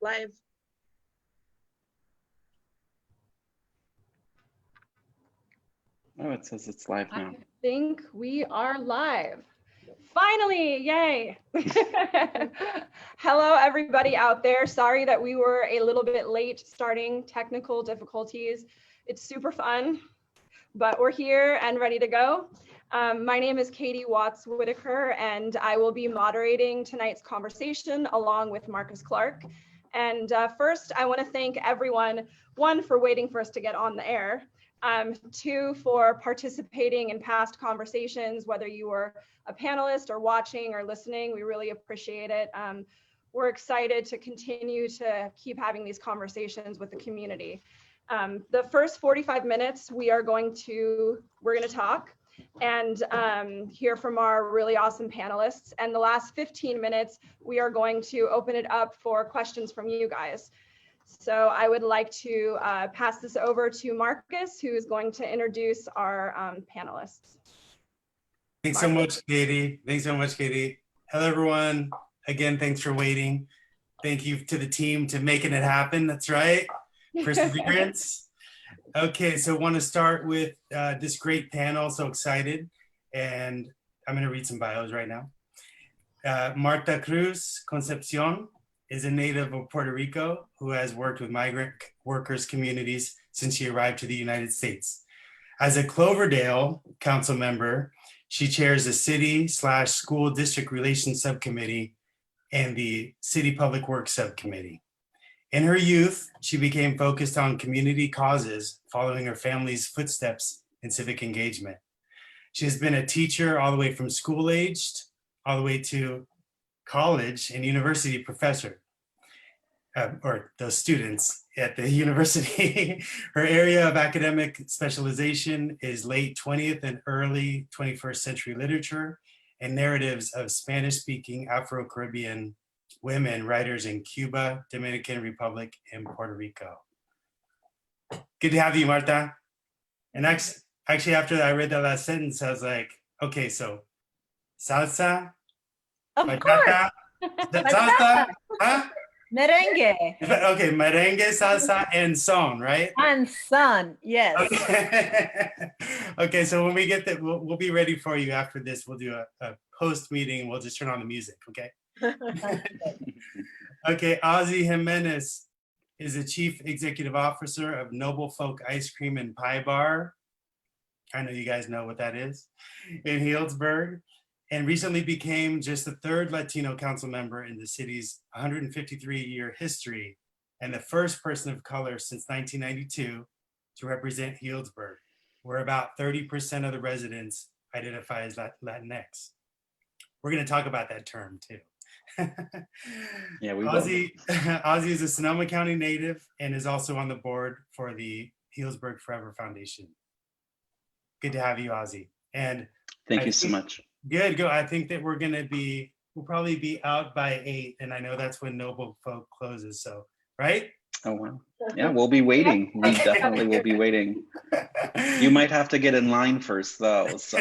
Live. Oh, it says it's live now. I think we are live. Finally, yay. Hello, everybody out there. Sorry that we were a little bit late starting, technical difficulties. It's super fun, but we're here and ready to go. My name is Katie Watts Whitaker, and I will be moderating tonight's conversation along with Marcus Clark. And first, I want to thank everyone, one, for waiting for us to get on the air, two, for participating in past conversations, whether you were a panelist or watching or listening. We really appreciate it. We're excited to continue to keep having these conversations with the community. The first 45 minutes, we're going to talk and hear from our really awesome panelists. And the last 15 minutes, we are going to open it up for questions from you guys. So I would like to pass this over to Marcus, who is going to introduce our panelists. Thanks so much, Katie. Thanks so much, Katie. Hello, everyone. Again, thanks for waiting. Thank you to the team to making it happen. That's right. Perseverance. Okay, so I want to start with this great panel. So excited. And I'm going to read some bios right now. Marta Cruz Concepcion is a native of Puerto Rico who has worked with migrant workers communities since she arrived to the United States. As a Cloverdale council member, she chairs the city/school district relations subcommittee and the city public works subcommittee. In her youth, she became focused on community causes following her family's footsteps in civic engagement. She has been a teacher all the way from school-aged, all the way to college and university professor, or those students at the university. Her area of academic specialization is late 20th and early 21st century literature and narratives of Spanish-speaking Afro-Caribbean women writers in Cuba, Dominican Republic, and Puerto Rico. Good to have you, Marta. And actually, after I read that last sentence, I was like, okay, so salsa, bachata, salsa, huh? Merengue. Okay, merengue, salsa, and son, right? And son, yes. Okay, okay, so when we get that, we'll be ready for you after this. We'll do a post meeting. We'll just turn on the music, okay? Okay, Ozzy Jimenez is the Chief Executive Officer of Noble Folk Ice Cream and Pie Bar. I know you guys know what that is, in Healdsburg, and recently became just the third Latino council member in the city's 153-year history and the first person of color since 1992 to represent Healdsburg, where about 30% of the residents identify as Latinx. We're going to talk about that term too. Yeah, we Ozzy is a Sonoma County native and is also on the board for the Healdsburg Forever Foundation. Good to have you, Ozzy. And thank you so much. Good, go. I think that we'll probably be out by 8, and I know that's when Noble Folk closes. So, right? Oh wow. Yeah, we'll be waiting. We definitely will be waiting. You might have to get in line first, though. So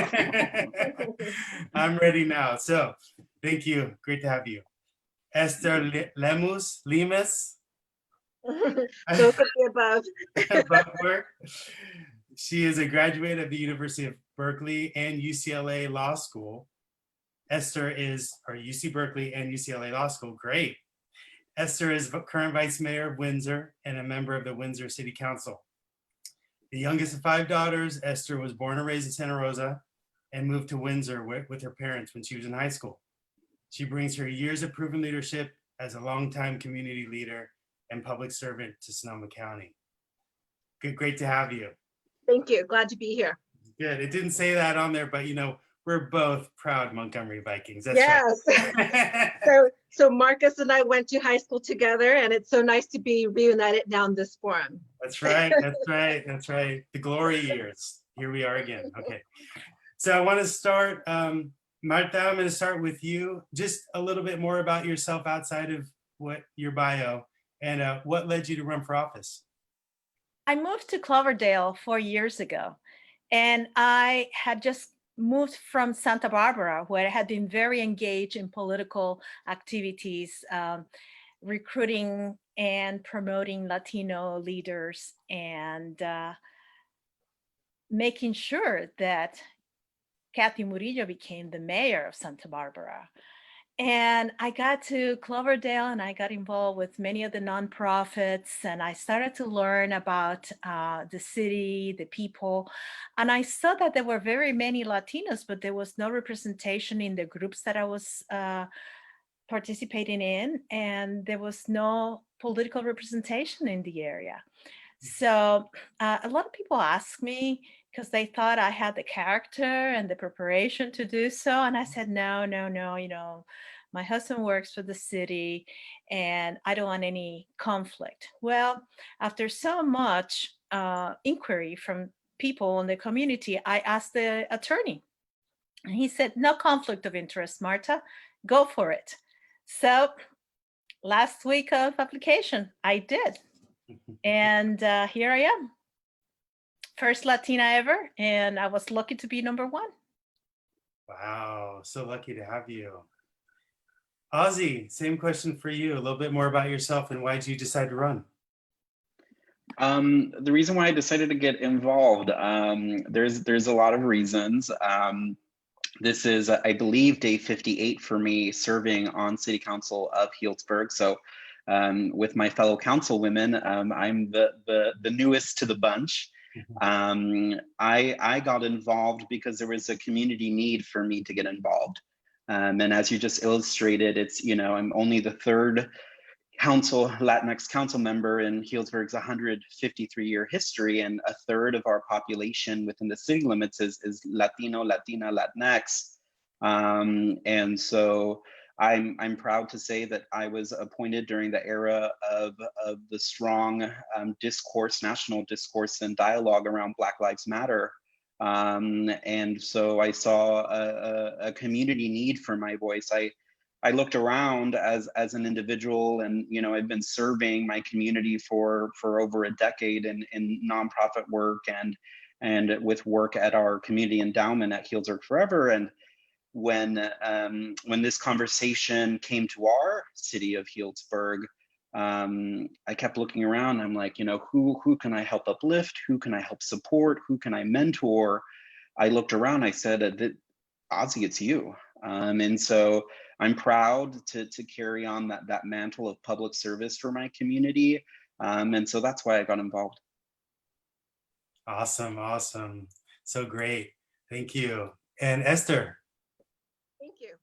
I'm ready now. So, thank you. Great to have you. Esther Lemus. Those are the above. She is a graduate of the University of Berkeley and UCLA Law School. Esther is, or UC Berkeley and UCLA Law School, great. Esther is current Vice Mayor of Windsor and a member of the Windsor City Council. The youngest of 5 daughters, Esther was born and raised in Santa Rosa and moved to Windsor with her parents when she was in high school. She brings her years of proven leadership as a longtime community leader and public servant to Sonoma County. Good, great to have you. Thank you. Glad to be here. Good. It didn't say that on there, but you know, we're both proud Montgomery Vikings. That's yes. right. So Marcus and I went to high school together, and it's so nice to be reunited now in this forum. That's right. That's right. That's right. The glory years. Here we are again. Okay. So I want to start, Marta, I'm going to start with you. Just a little bit more about yourself outside of what your bio and what led you to run for office. I moved to Cloverdale 4 years ago, and I had just moved from Santa Barbara, where I had been very engaged in political activities recruiting and promoting Latino leaders and making sure that Kathy Murillo became the mayor of Santa Barbara. And I got to Cloverdale and I got involved with many of the nonprofits, and I started to learn about the city, the people. And I saw that there were very many Latinos, but there was no representation in the groups that I was participating in, and there was no political representation in the area. So a lot of people ask me because they thought I had the character and the preparation to do so. And I said, no, no, no, my husband works for the city and I don't want any conflict. Well, after so much inquiry from people in the community, I asked the attorney and he said, no conflict of interest, Marta, go for it. So last week of application, I did. And here I am, first Latina ever, and I was lucky to be number one. Wow, so lucky to have you. Ozzy, same question for you. A little bit more about yourself and why did you decide to run? The reason why I decided to get involved, there's a lot of reasons. This is, I believe, day 58 for me serving on City Council of Healdsburg. So with my fellow councilwomen, I'm the newest to the bunch. I got involved because there was a community need for me to get involved. And as you just illustrated, it's, I'm only the third Latinx council member in Healdsburg's 153-year history, and a third of our population within the city limits is Latino, Latina, Latinx. And so I'm proud to say that I was appointed during the era of the strong national discourse and dialogue around Black Lives Matter. And so I saw a community need for my voice. I looked around as an individual, and I've been serving my community for over a decade in nonprofit work and with work at our community endowment at Healdsburg Forever. And when this conversation came to our city of Healdsburg, I kept looking around. I'm like, who can I help uplift? Who can I help support? Who can I mentor? I looked around. I said, Ozzy, it's you. And so I'm proud to carry on that mantle of public service for my community. And so that's why I got involved. Awesome, awesome. So great. Thank you. And Esther. Thank you.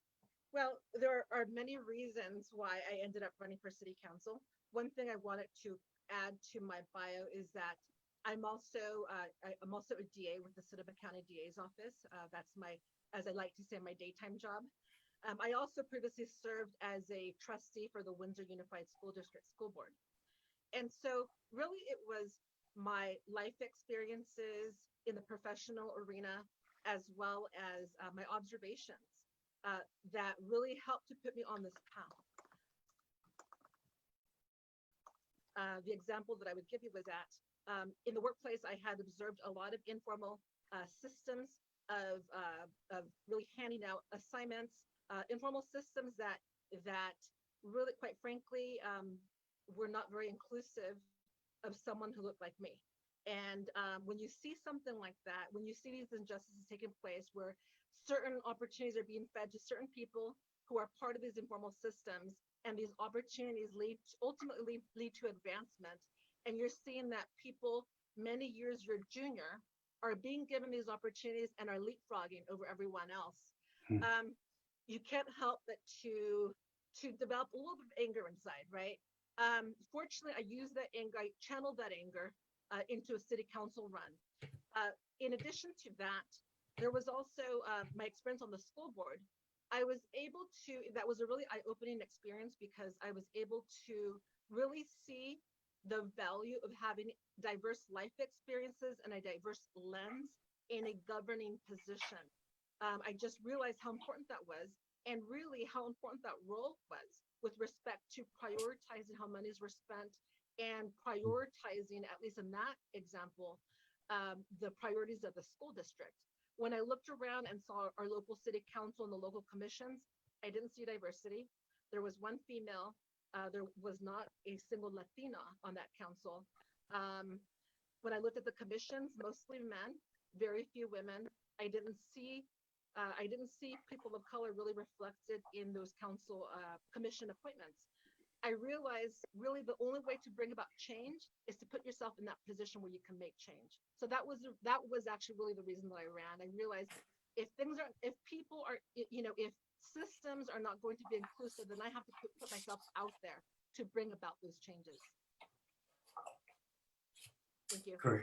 Well, there are many reasons why I ended up running for city council. One thing I wanted to add to my bio is that I'm also a DA with the Sonoma County DA's office. That's as I like to say, my daytime job. I also previously served as a trustee for the Windsor Unified School District School Board. And so really it was my life experiences in the professional arena, as well as my observations that really helped to put me on this path. The example that I would give you was that in the workplace, I had observed a lot of informal systems of really handing out assignments, informal systems that really, quite frankly, were not very inclusive of someone who looked like me. And when you see something like that, when you see these injustices taking place where certain opportunities are being fed to certain people who are part of these informal systems, and these opportunities ultimately lead to advancement, and you're seeing that people many years your junior are being given these opportunities and are leapfrogging over everyone else. You can't help but to develop a little bit of anger inside, right? Fortunately, I used that anger, I channeled that anger into a city council run. In addition to that, there was also my experience on the school board. I was able to, that was a really eye-opening experience because I was able to really see the value of having diverse life experiences and a diverse lens in a governing position. I just realized how important that was, and really how important that role was with respect to prioritizing how monies were spent and prioritizing, at least in that example, the priorities of the school district. When I looked around and saw our local city council and the local commissions, I didn't see diversity. There was one female there was not a single Latina on that council. When I looked at the commissions, mostly men, very few women. I didn't see people of color really reflected in those council commission appointments. I realized really the only way to bring about change is to put yourself in that position where you can make change. So that was actually really the reason that I ran. I realized if people are, if systems are not going to be inclusive, then I have to put myself out there to bring about those changes. Thank you. Great.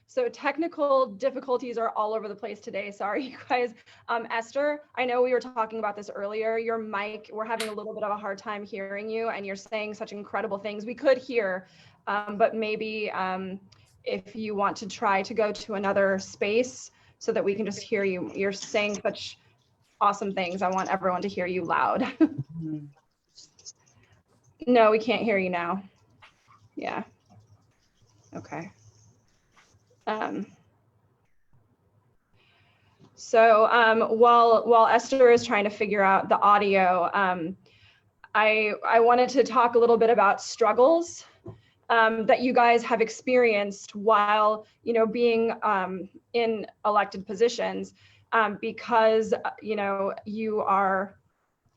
So technical difficulties are all over the place today. Sorry, you guys. Esther, I know we were talking about this earlier. Your mic, we're having a little bit of a hard time hearing you, and you're saying such incredible things. We could hear, but maybe if you want to try to go to another space so that we can just hear you. You're saying such awesome things. I want everyone to hear you loud. No, we can't hear you now. Yeah. Okay. While Esther is trying to figure out the audio, I wanted to talk a little bit about struggles that you guys have experienced while being in elected positions, because you are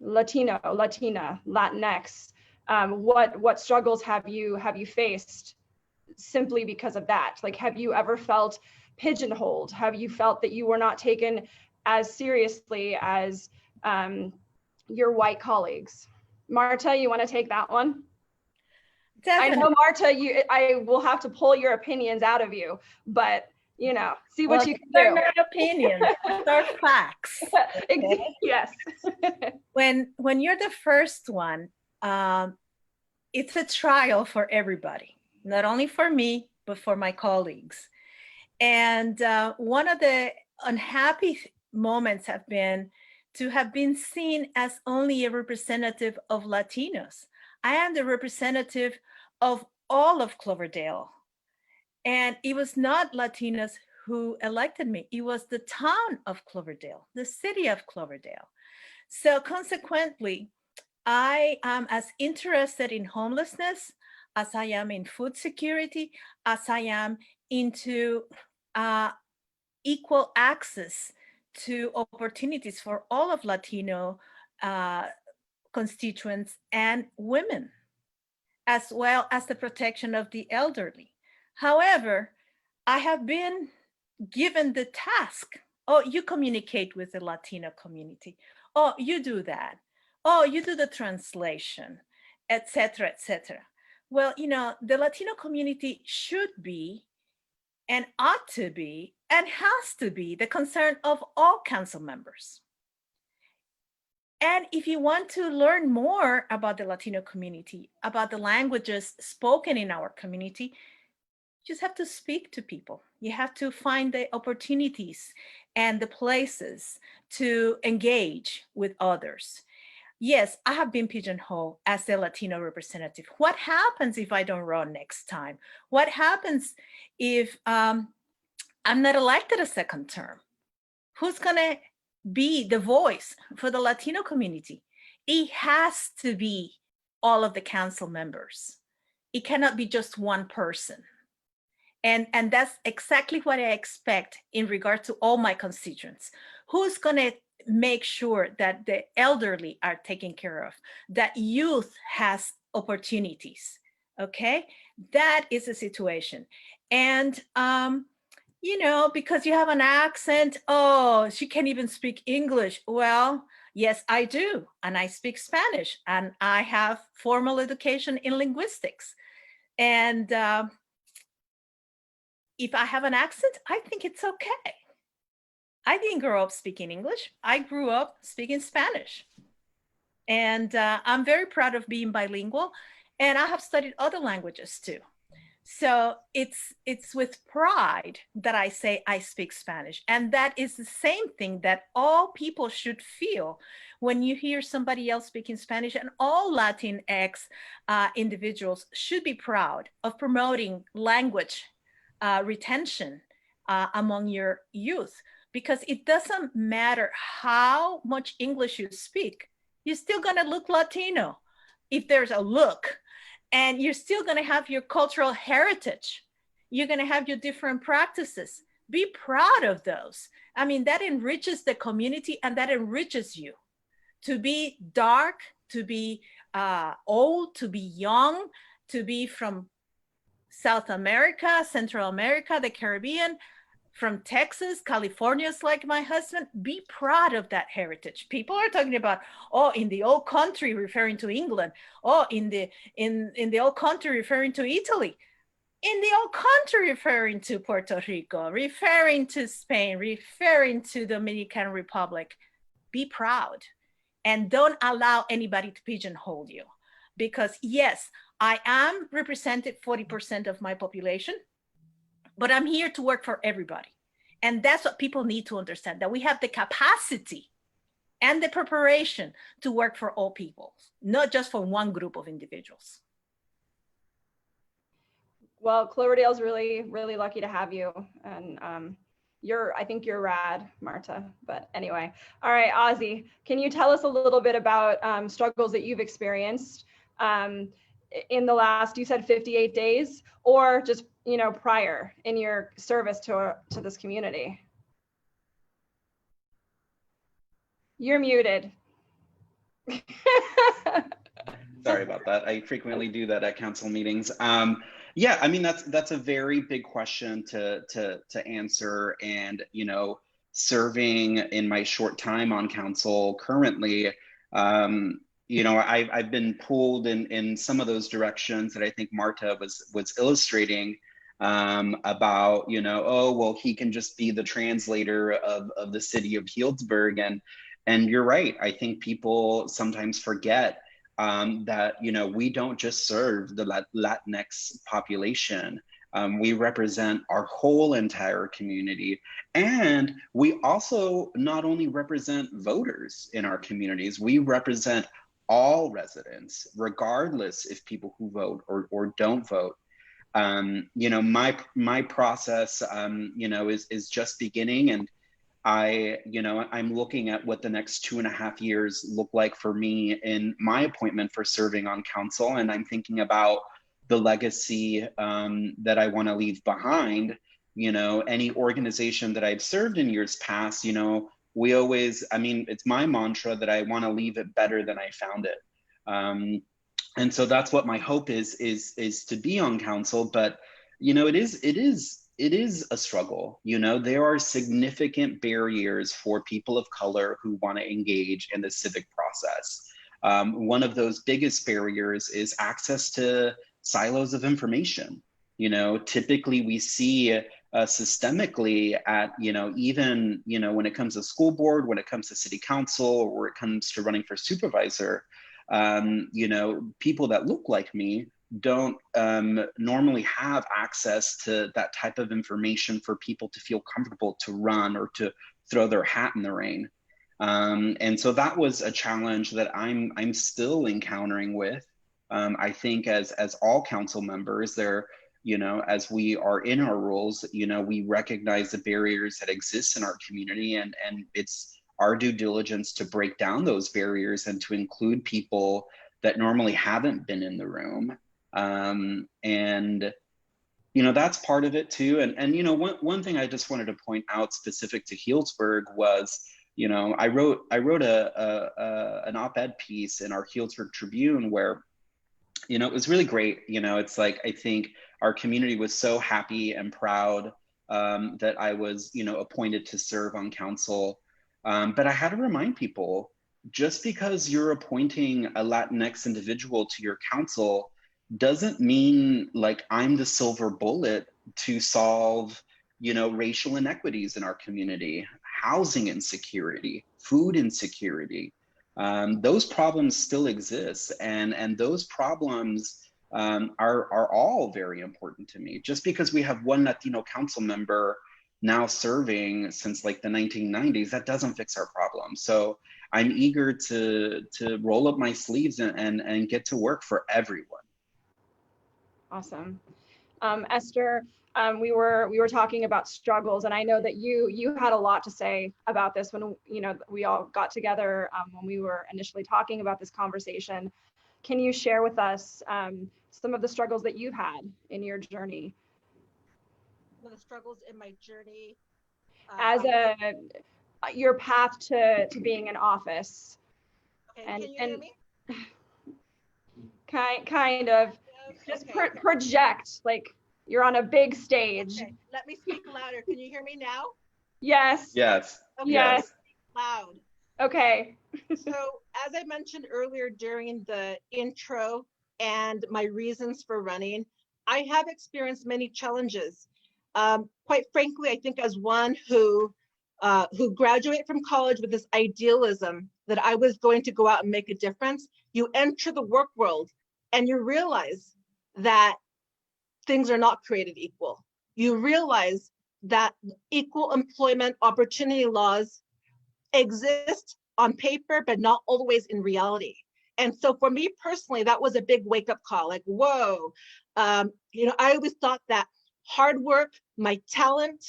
Latino, Latina, Latinx. What struggles have you faced simply because of that? Like, have you ever felt pigeonholed? Have you felt that you were not taken as seriously as your white colleagues? Marta, you want to take that one? Definitely. I know, Marta, I will have to pull your opinions out of you, but see what you can do. They're not opinions, they're facts. Okay? Yes. When you're the first one, it's a trial for everybody, not only for me, but for my colleagues. And one of the unhappy moments have been to have been seen as only a representative of Latinos. I am the representative of all of Cloverdale. And it was not Latinos who elected me. It was the town of Cloverdale, the city of Cloverdale. So consequently, I am as interested in homelessness as I am in food security, as I am into equal access to opportunities for all of Latino constituents and women, as well as the protection of the elderly. However, I have been given the task, oh, you communicate with the Latino community. Oh, you do that. Oh, you do the translation, et cetera, et cetera. Well, the Latino community should be and ought to be and has to be the concern of all council members. And if you want to learn more about the Latino community, about the languages spoken in our community, you just have to speak to people. You have to find the opportunities and the places to engage with others. Yes, I have been pigeonholed as a Latino representative. What happens if I don't run next time? What happens if I'm not elected a second term? Who's gonna be the voice for the Latino community? It has to be all of the council members. It cannot be just one person. And that's exactly what I expect in regard to all my constituents. Who's gonna make sure that the elderly are taken care of, that youth has opportunities, okay? That is the situation. And, because you have an accent, oh, she can't even speak English. Well, yes, I do. And I speak Spanish, and I have formal education in linguistics. And if I have an accent, I think it's okay. I didn't grow up speaking English. I grew up speaking Spanish. And I'm very proud of being bilingual. And I have studied other languages too. So it's with pride that I say I speak Spanish. And that is the same thing that all people should feel when you hear somebody else speaking Spanish. And all Latinx individuals should be proud of promoting language retention among your youth. Because it doesn't matter how much English you speak, You're still gonna look Latino if there's a look, and you're still gonna have your cultural heritage. You're gonna have your different practices. Be proud of those. I mean, that enriches the community and that enriches you. To be dark, to be old, to be young, to be from South America, Central America, the Caribbean, from Texas, California's like my husband, be proud of that heritage. People are talking about, oh, in the old country, referring to England, oh, in the old country, referring to Italy, in the old country, referring to Puerto Rico, referring to Spain, referring to Dominican Republic. Be proud and don't allow anybody to pigeonhole you. Because yes, I am represented 40% of my population, but I'm here to work for everybody. And that's what people need to understand, that we have the capacity and the preparation to work for all people, not just for one group of individuals. Well, Cloverdale's really, really lucky to have you. And I think you're rad, Marta. But anyway, all right, Ozzy, can you tell us a little bit about struggles that you've experienced in the last, you said 58 days, or just, you know, prior in your service to this community? You're muted. Sorry about that. I frequently do that at council meetings. Yeah, I mean, that's a very big question to answer. And, you know, serving in my short time on council currently, you know, I've been pulled in some of those directions that I think Marta was illustrating about, you know, oh, well, he can just be the translator of the city of Healdsburg. And you're right. I think people sometimes forget that, you know, we don't just serve the Latinx population. We represent our whole entire community. And we also not only represent voters in our communities, we represent all residents, regardless if people who vote or don't vote. You know, my process, you know, is just beginning, and I'm looking at what the next 2.5 years look like for me in my appointment for serving on council. And I'm thinking about the legacy that I want to leave behind. You know, any organization that I've served in years past, you know, we always, I mean, it's my mantra that I want to leave it better than I found it. And so that's what my hope is to be on council. But, you know, it is a struggle. You know, there are significant barriers for people of color who want to engage in the civic process. One of those biggest barriers is access to silos of information. You know, typically we see systemically at, you know, even, you know, when it comes to school board, when it comes to city council, or when it comes to running for supervisor, you know, people that look like me don't normally have access to that type of information for people to feel comfortable to run or to throw their hat in the ring. And so that was a challenge that I'm still encountering with. I think as all council members, there, you know, as we are in our roles, you know, we recognize the barriers that exist in our community, and it's our due diligence to break down those barriers and to include people that normally haven't been in the room. And, you know, that's part of it too. And you know, one thing I just wanted to point out specific to Healdsburg was, you know, I wrote an op-ed piece in our Healdsburg Tribune where, you know, it was really great. You know, it's like, I think our community was so happy and proud that I was, you know, appointed to serve on council. But I had to remind people, just because you're appointing a Latinx individual to your council doesn't mean like I'm the silver bullet to solve, you know, racial inequities in our community, housing insecurity, food insecurity. Those problems still exist, and those problems are all very important to me. Just because we have one Latino council member now serving since like the 1990s, that doesn't fix our problem. So I'm eager to roll up my sleeves and get to work for everyone. Awesome. Esther, we were talking about struggles, and I know that you had a lot to say about this when we all got together when we were initially talking about this conversation. Can you share with us some of the struggles that you've had in your journey? One of the struggles in my journey As your path to being in office. Okay, and can you hear me? kind of just Okay. project like you're on a big stage. Okay, let me speak louder. Can you hear me now? Yes. Yes. Okay. Yes. Loud. Okay. So as I mentioned earlier during the intro and my reasons for running, I have experienced many challenges. Quite frankly, I think as one who graduated from college with this idealism that I was going to go out and make a difference, you enter the work world and you realize that things are not created equal. You realize that equal employment opportunity laws exist on paper, but not always in reality. And so for me personally, that was a big wake up call. Like, whoa, I always thought that hard work, my talent,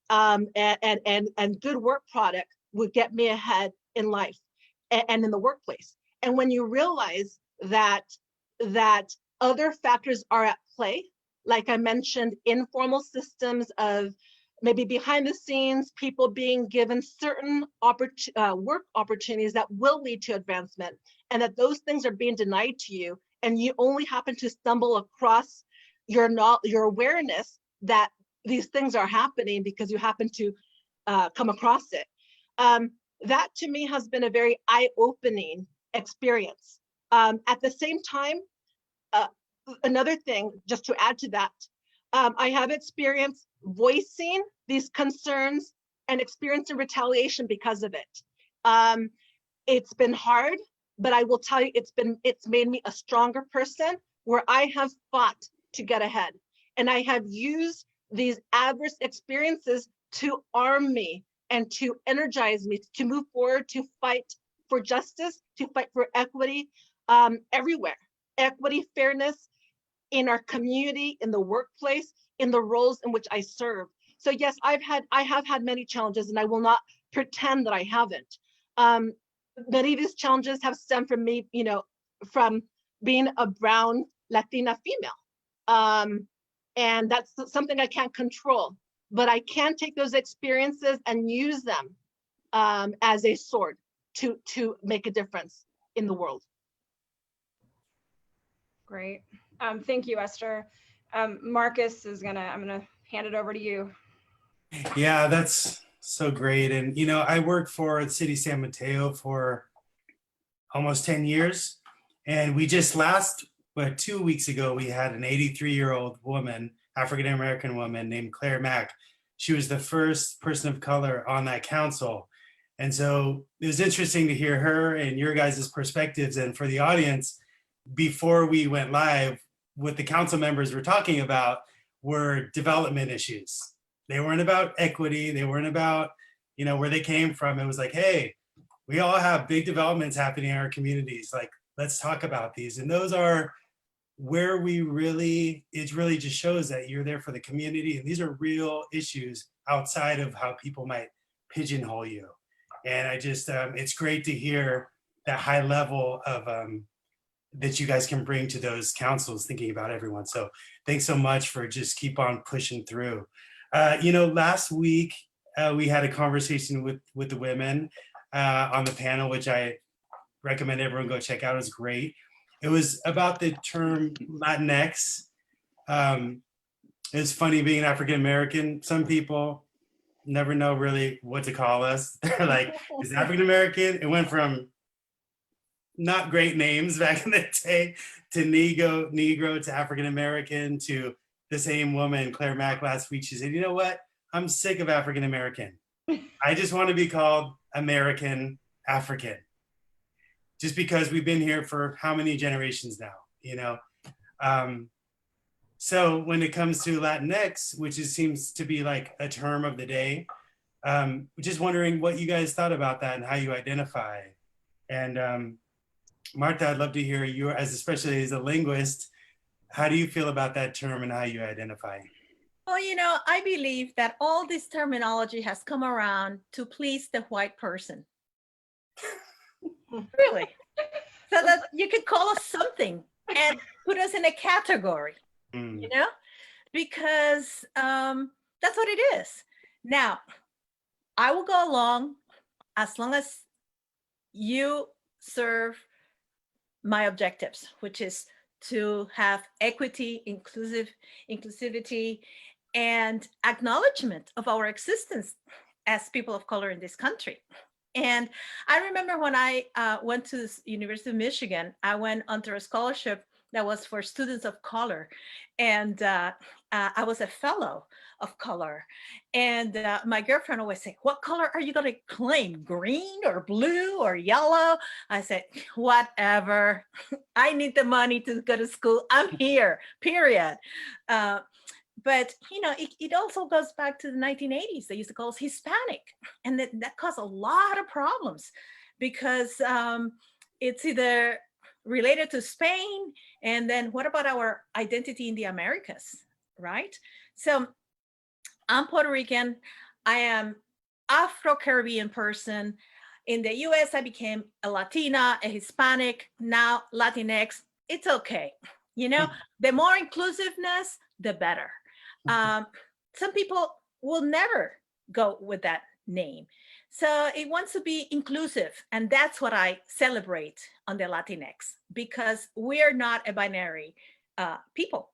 and good work product would get me ahead in life and in the workplace. And when you realize that other factors are at play, like I mentioned, informal systems of maybe behind the scenes, people being given certain work opportunities that will lead to advancement, and that those things are being denied to you, and you only happen to stumble across your awareness that these things are happening because you happen to come across it. That to me has been a very eye-opening experience. At the same time, another thing, just to add to that, I have experienced voicing these concerns and experiencing retaliation because of it. It's been hard, but I will tell you, it's made me a stronger person where I have fought to get ahead. And I have used these adverse experiences to arm me and to energize me to move forward, to fight for justice, to fight for equity everywhere. Equity, fairness in our community, in the workplace, in the roles in which I serve. So yes, I have had many challenges, and I will not pretend that I haven't. Many of these challenges have stemmed from me, from being a brown Latina female. And that's something I can't control, but I can take those experiences and use them as a sword to make a difference in the world. Great. Thank you, Esther. Marcus I'm gonna hand it over to you. Yeah, that's so great. And I worked for the city of San Mateo for almost 10 years. And we just 2 weeks ago, we had an 83-year-old woman, African-American woman named Claire Mack. She was the first person of color on that council. And so it was interesting to hear her and your guys' perspectives. And for the audience, before we went live, what the council members were talking about were development issues. They weren't about equity. They weren't about, where they came from. It was like, hey, we all have big developments happening in our communities. Like, let's talk about these. And those are where it really just shows that you're there for the community. And these are real issues outside of how people might pigeonhole you. And I just, it's great to hear that high level of, that you guys can bring to those councils, thinking about everyone. So thanks so much for just keep on pushing through. Last week we had a conversation with the women on the panel, which I recommend everyone go check out. It was great. It was about the term Latinx. It's funny being African-American. Some people never know really what to call us. They're like, is African-American? It went from not great names back in the day to Negro to African-American to the same woman, Claire Mack, last week. She said, you know what? I'm sick of African-American. I just want to be called American African. Just because we've been here for how many generations now, So when it comes to Latinx, which seems to be like a term of the day, just wondering what you guys thought about that and how you identify. And Marta, I'd love to hear especially as a linguist, how do you feel about that term and how you identify? Well, I believe that all this terminology has come around to please the white person. Really. So that you could call us something and put us in a category, because that's what it is. Now, I will go along as long as you serve my objectives, which is to have equity, inclusivity, and acknowledgement of our existence as people of color in this country. And I remember when I went to the University of Michigan, I went under a scholarship that was for students of color. And I was a fellow of color. And my girlfriend always said, what color are you going to claim? Green or blue or yellow? I said, whatever. I need the money to go to school. I'm here, period. But it also goes back to the 1980s. They used to call us Hispanic, and that caused a lot of problems because it's either related to Spain, and then what about our identity in the Americas, right? So I'm Puerto Rican. I am Afro-Caribbean person. In the US, I became a Latina, a Hispanic, now Latinx. It's okay. The more inclusiveness, the better. Some people will never go with that name. So it wants to be inclusive. And that's what I celebrate on the Latinx, because we're not a binary people.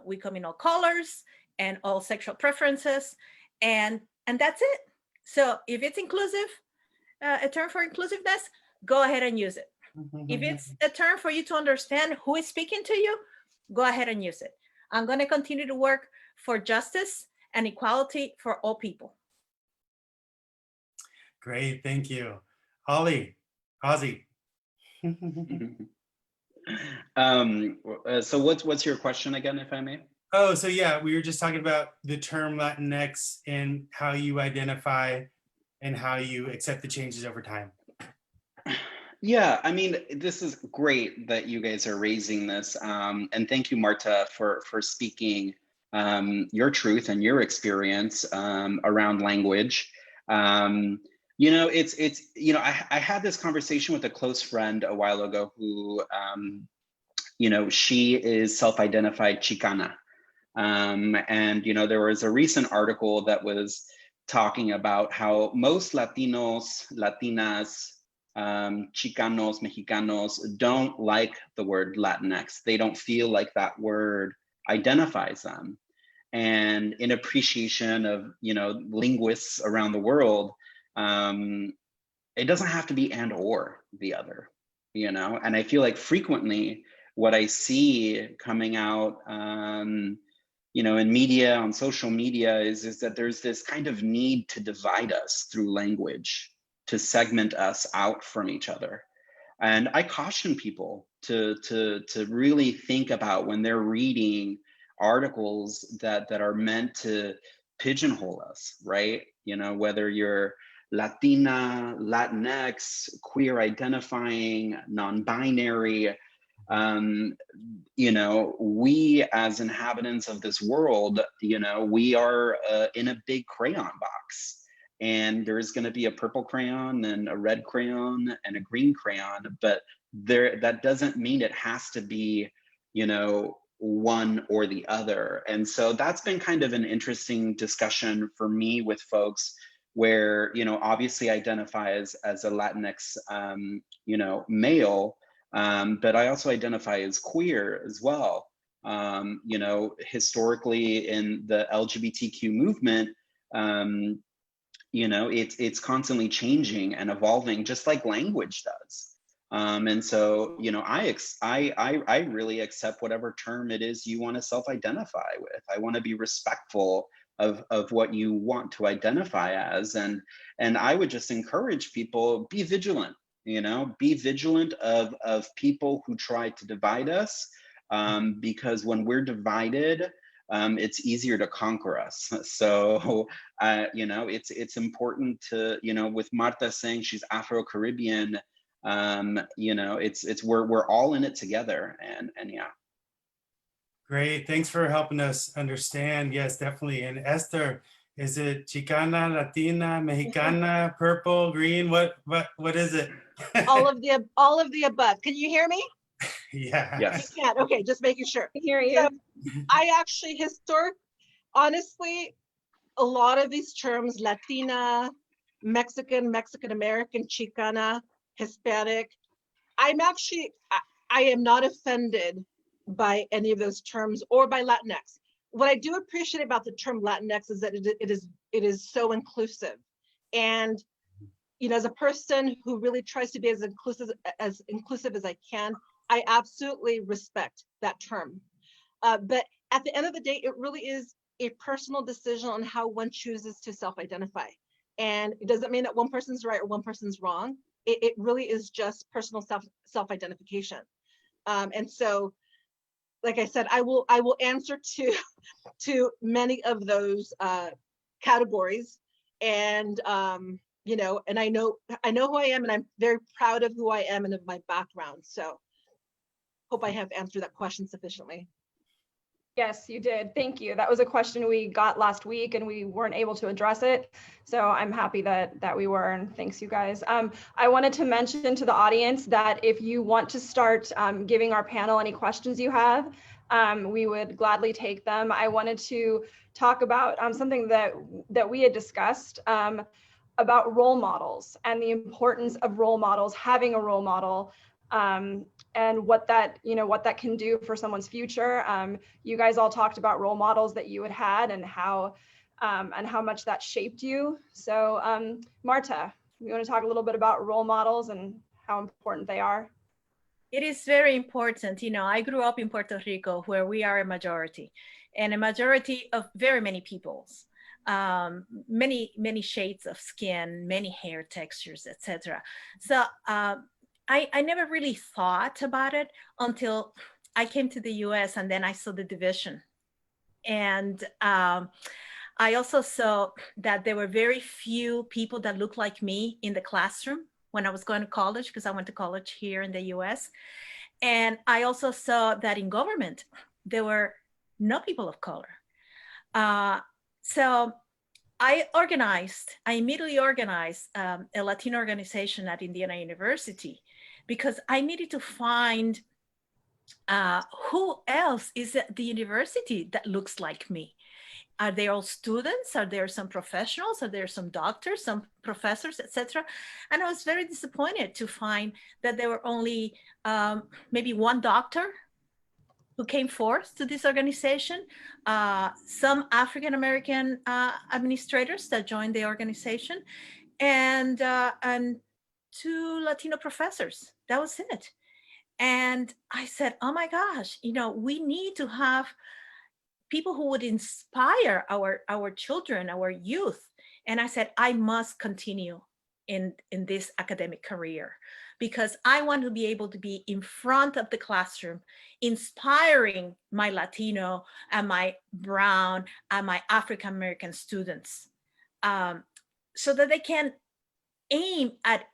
We come in all colors and all sexual preferences, and that's it. So if it's inclusive, a term for inclusiveness, go ahead and use it. If it's a term for you to understand who is speaking to you, go ahead and use it. I'm going to continue to work for justice and equality for all people. Great, thank you. Ozzy. So what's your question again, if I may? Oh, so yeah, we were just talking about the term Latinx and how you identify and how you accept the changes over time. Yeah, I mean, this is great that you guys are raising this. And thank you, Marta, for speaking your truth and your experience around language. I had this conversation with a close friend a while ago who, she is self-identified Chicana. And there was a recent article that was talking about how most Latinos, Latinas, Chicanos, Mexicanos don't like the word Latinx. They don't feel like that word identifies them. And in appreciation of, linguists around the world, it doesn't have to be and or the other, and I feel like frequently what I see coming out, in media, on social media is that there's this kind of need to divide us through language, to segment us out from each other. And I caution people to really think about when they're reading articles that are meant to pigeonhole us, right? Whether you're Latina, Latinx, queer identifying, non-binary, we as inhabitants of this world, we are in a big crayon box. And there's going to be a purple crayon and a red crayon and a green crayon, but that doesn't mean it has to be, one or the other. And so that's been kind of an interesting discussion for me with folks where, obviously identify as a Latinx, male, but I also identify as queer as well. Historically in the LGBTQ movement, it's constantly changing and evolving, just like language does. And so, I really accept whatever term it is you want to self-identify with. I want to be respectful of what you want to identify as. And I would just encourage people, be vigilant, be vigilant of people who try to divide us, because when we're divided, it's easier to conquer us. So, it's important to, with Marta saying she's Afro-Caribbean, it's we're all in it together, and yeah. Great. Thanks for helping us understand. Yes, definitely. And Esther, is it Chicana, Latina, Mexicana, purple, green? What is it? All of the above. Can you hear me? Yeah. Yes. You can. Okay, just making sure. I hear you. So I actually honestly, a lot of these terms, Latina, Mexican, Mexican American, Chicana, Hispanic, I am not offended by any of those terms or by Latinx. What I do appreciate about the term Latinx is that it is so inclusive. And as a person who really tries to be as inclusive as I can, I absolutely respect that term. But at the end of the day, it really is a personal decision on how one chooses to self-identify. And it doesn't mean that one person's right or one person's wrong. It really is just personal self-identification. And so, like I said, I will answer to many of those categories. And and I know who I am, and I'm very proud of who I am and of my background. So hope I have answered that question sufficiently. Yes, you did. Thank you. That was a question we got last week and we weren't able to address it. So I'm happy that we were, and thanks you guys. I wanted to mention to the audience that if you want to start giving our panel any questions you have, we would gladly take them. I wanted to talk about something that we had discussed about role models and the importance of role models, having a role model, and what that can do for someone's future. You guys all talked about role models that you had and how much that shaped you. So Marta, you want to talk a little bit about role models and how important they are? It is very important. I grew up in Puerto Rico, where we are a majority, and a majority of very many peoples, many shades of skin, many hair textures, etc. So I never really thought about it until I came to the US, and then I saw the division. And I also saw that there were very few people that looked like me in the classroom when I was going to college, because I went to college here in the US. And I also saw that in government, there were no people of color. So I immediately organized a Latino organization at Indiana University, because I needed to find who else is at the university that looks like me. Are they all students? Are there some professionals? Are there some doctors, some professors, etc.? And I was very disappointed to find that there were only maybe one doctor who came forth to this organization, some African-American administrators that joined the organization, and two Latino professors. That was it. And I said, oh my gosh, we need to have people who would inspire our children, our youth. And I said, I must continue in this academic career, because I want to be able to be in front of the classroom, inspiring my Latino and my brown and my African-American students, so that they can aim at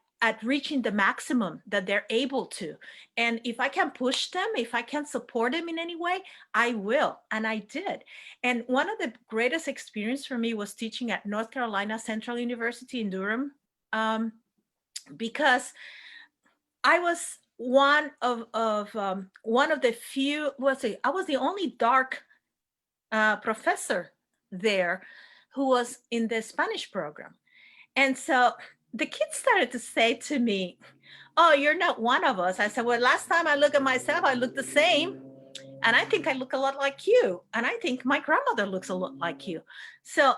reaching the maximum that they're able to. And if I can push them, if I can support them in any way, I will. And I did. And one of the greatest experience for me was teaching at North Carolina Central University in Durham, because I was one of the few, I was the only dark professor there who was in the Spanish program. And so the kids started to say to me, oh, you're not one of us. I said, well, last time I look at myself, I look the same. And I think I look a lot like you. And I think my grandmother looks a lot like you. So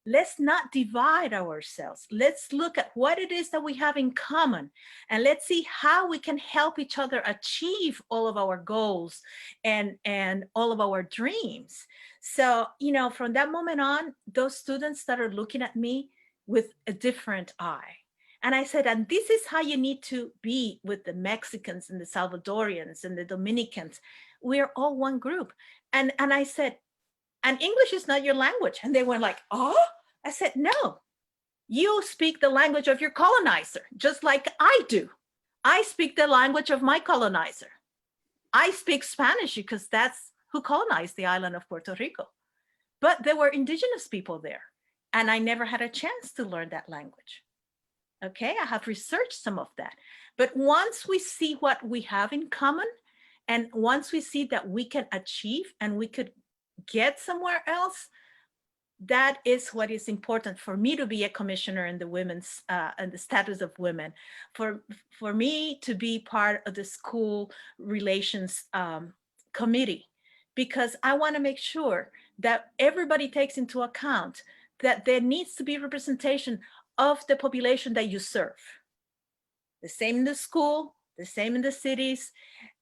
let's not divide ourselves. Let's look at what it is that we have in common. And let's see how we can help each other achieve all of our goals and all of our dreams. So, from that moment on, those students started looking at me with a different eye. And I said, and this is how you need to be with the Mexicans and the Salvadorians and the Dominicans. We're all one group. And I said, and English is not your language. And they went like, oh, I said, no, you speak the language of your colonizer, just like I do. I speak the language of my colonizer. I speak Spanish because that's who colonized the island of Puerto Rico. But there were indigenous people there, and I never had a chance to learn that language. Okay, I have researched some of that. But once we see what we have in common, and once we see that we can achieve and we could get somewhere else, that is what is important for me to be a commissioner in the women's and the status of women, for me to be part of the school relations committee, because I want to make sure that everybody takes into account that there needs to be representation of the population that you serve. The same in the school, the same in the cities,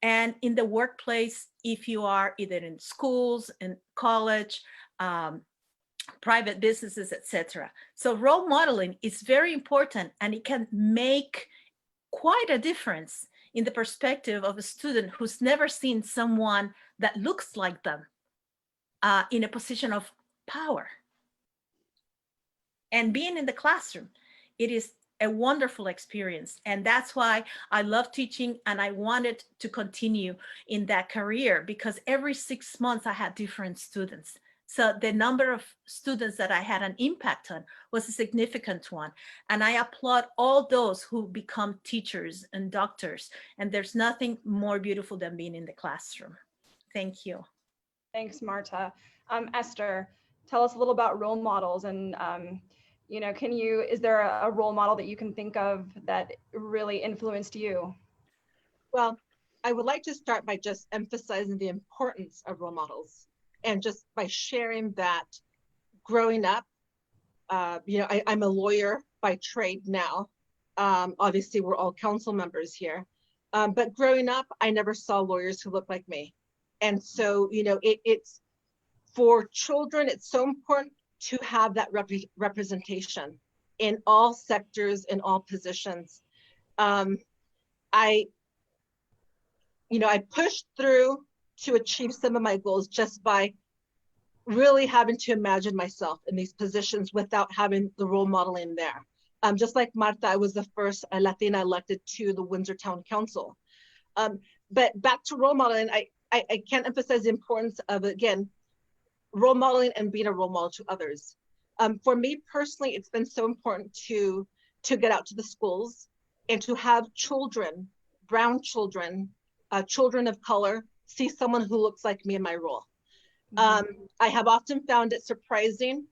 and in the workplace, if you are either in schools, in college, private businesses, etc. So role modeling is very important, and it can make quite a difference in the perspective of a student who's never seen someone that looks like them in a position of power. And being in the classroom, it is a wonderful experience. And that's why I love teaching, and I wanted to continue in that career, because every 6 months I had different students. So the number of students that I had an impact on was a significant one. And I applaud all those who become teachers and doctors. And there's nothing more beautiful than being in the classroom. Thank you. Thanks, Marta. Esther, tell us a little about role models, and is there a role model that you can think of that really influenced you? Well, I would like to start by just emphasizing the importance of role models, and just by sharing that growing up, I'm a lawyer by trade now. Obviously, we're all council members here. But growing up, I never saw lawyers who looked like me. And so, it's for children, it's so important to have that representation in all sectors, in all positions. I pushed through to achieve some of my goals just by really having to imagine myself in these positions without having the role modeling there. Just like Marta, I was the first Latina elected to the Windsor Town Council. But back to role modeling, I can't emphasize the importance of, again, role modeling and being a role model to others. For me personally, it's been so important to get out to the schools and to have children, brown children, children of color, see someone who looks like me in my role. I have often found it surprising